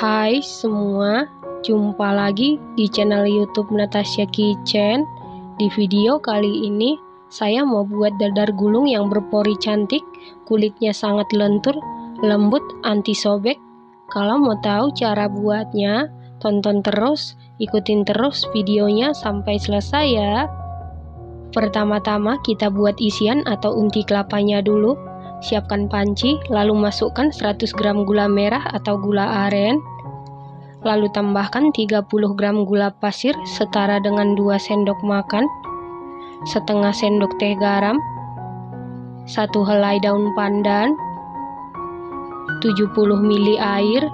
Hai semua, jumpa lagi di channel YouTube Natasha Kitchen. Di video kali ini, saya mau buat dadar gulung yang berpori cantik, kulitnya sangat lentur, lembut, anti sobek. Kalau mau tahu cara buatnya, tonton terus, ikutin terus videonya sampai selesai ya. Pertama-tama kita buat isian atau unti kelapanya dulu. Siapkan panci, lalu masukkan 100 gram gula merah atau gula aren. Lalu tambahkan 30 gram gula pasir setara dengan 2 sendok makan, setengah sendok teh garam, 1 helai daun pandan, 70 ml air.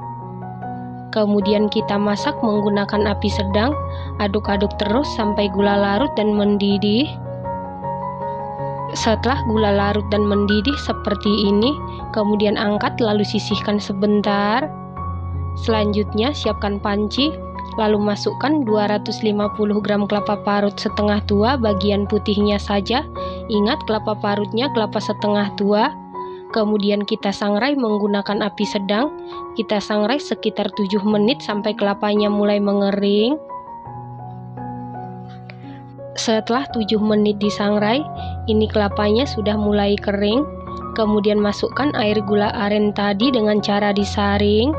Kemudian kita masak menggunakan api sedang, aduk-aduk terus sampai gula larut dan mendidih. Setelah gula larut dan mendidih seperti ini, kemudian angkat lalu sisihkan sebentar. Selanjutnya siapkan panci, lalu masukkan 250 gram kelapa parut setengah tua, bagian putihnya saja. Ingat, kelapa parutnya kelapa setengah tua. Kemudian kita sangrai menggunakan api sedang. Kita sangrai sekitar 7 menit sampai kelapanya mulai mengering. Setelah 7 menit disangrai, ini kelapanya sudah mulai kering. Kemudian masukkan air gula aren tadi dengan cara disaring.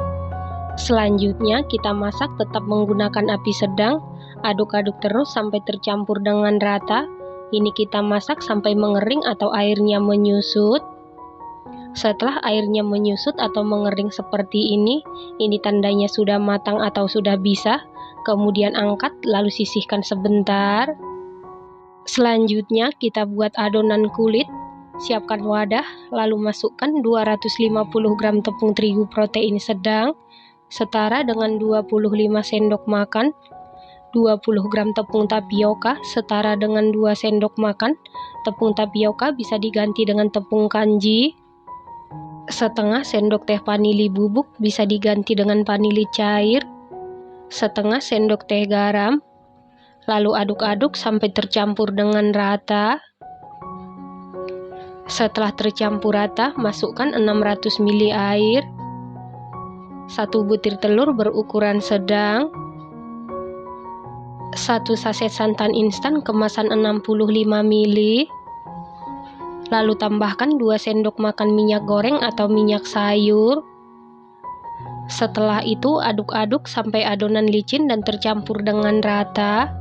Selanjutnya kita masak tetap menggunakan api sedang. Aduk-aduk terus sampai tercampur dengan rata. Ini kita masak sampai mengering atau airnya menyusut. Setelah airnya menyusut atau mengering seperti ini tandanya sudah matang atau sudah bisa. Kemudian angkat lalu sisihkan sebentar. Selanjutnya kita buat adonan kulit. Siapkan wadah, lalu masukkan 250 gram tepung terigu protein sedang setara dengan 25 sendok makan, 20 gram tepung tapioka setara dengan 2 sendok makan. Tepung tapioka bisa diganti dengan tepung kanji. Setengah sendok teh vanili bubuk bisa diganti dengan vanili cair. Setengah sendok teh garam. Lalu aduk-aduk sampai tercampur dengan rata. Setelah tercampur rata, masukkan 600 ml air, 1 butir telur berukuran sedang, 1 saset santan instan kemasan 65 ml, lalu tambahkan 2 sendok makan minyak goreng atau minyak sayur. Setelah itu aduk-aduk sampai adonan licin dan tercampur dengan rata.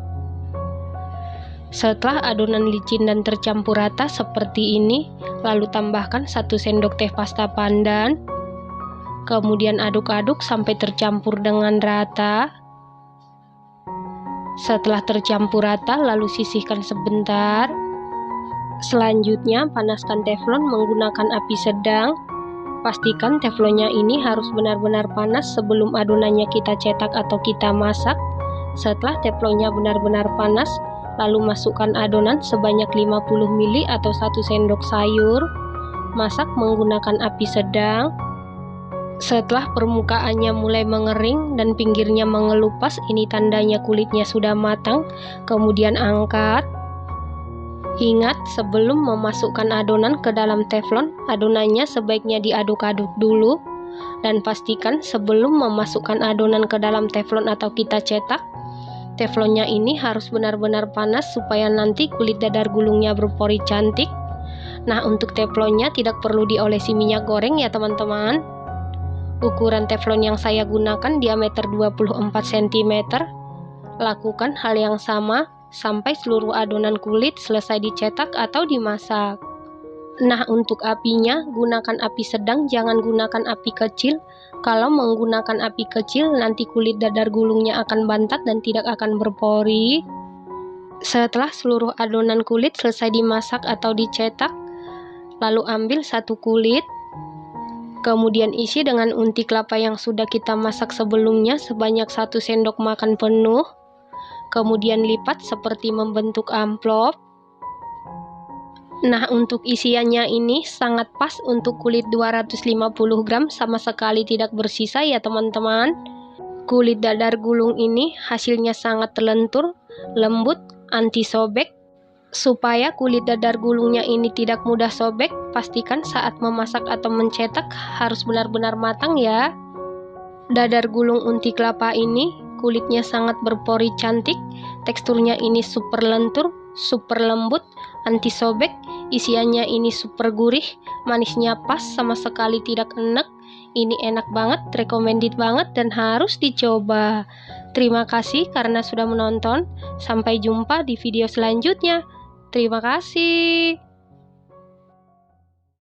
Setelah adonan licin dan tercampur rata seperti ini, lalu tambahkan 1 sendok teh pasta pandan. Kemudian aduk-aduk sampai tercampur dengan rata. Setelah tercampur rata, lalu sisihkan sebentar. Selanjutnya panaskan teflon menggunakan api sedang. Pastikan teflonnya ini harus benar-benar panas sebelum adonannya kita cetak atau kita masak. Setelah teflonnya benar-benar panas, lalu masukkan adonan sebanyak 50 ml atau 1 sendok sayur. Masak menggunakan api sedang. Setelah permukaannya mulai mengering dan pinggirnya mengelupas, ini tandanya kulitnya sudah matang. Kemudian angkat. Ingat, sebelum memasukkan adonan ke dalam teflon, adonannya sebaiknya diaduk-aduk dulu. Dan pastikan sebelum memasukkan adonan ke dalam teflon atau kita cetak, teflonnya ini harus benar-benar panas supaya nanti kulit dadar gulungnya berpori cantik. Nah, untuk teflonnya tidak perlu diolesi minyak goreng ya teman-teman. Ukuran teflon yang saya gunakan diameter 24 cm. Lakukan hal yang sama sampai seluruh adonan kulit selesai dicetak atau dimasak. Nah, untuk apinya gunakan api sedang, jangan gunakan api kecil. Kalau menggunakan api kecil, nanti kulit dadar gulungnya akan bantat dan tidak akan berpori. Setelah seluruh adonan kulit selesai dimasak atau dicetak, lalu ambil 1 kulit. Kemudian isi dengan unti kelapa yang sudah kita masak sebelumnya sebanyak 1 sendok makan penuh. Kemudian lipat seperti membentuk amplop. Nah, untuk isiannya ini sangat pas untuk kulit 250 gram, sama sekali tidak bersisa ya teman-teman. Kulit dadar gulung ini hasilnya sangat lentur, lembut, anti sobek. Supaya kulit dadar gulungnya ini tidak mudah sobek, pastikan saat memasak atau mencetak harus benar-benar matang ya. Dadar gulung unti kelapa ini kulitnya sangat berpori cantik, teksturnya ini super lentur, super lembut, anti sobek, isiannya ini super gurih, manisnya pas, sama sekali tidak enek. Ini enak banget, recommended banget dan harus dicoba. Terima kasih karena sudah menonton. Sampai jumpa di video selanjutnya. Terima kasih.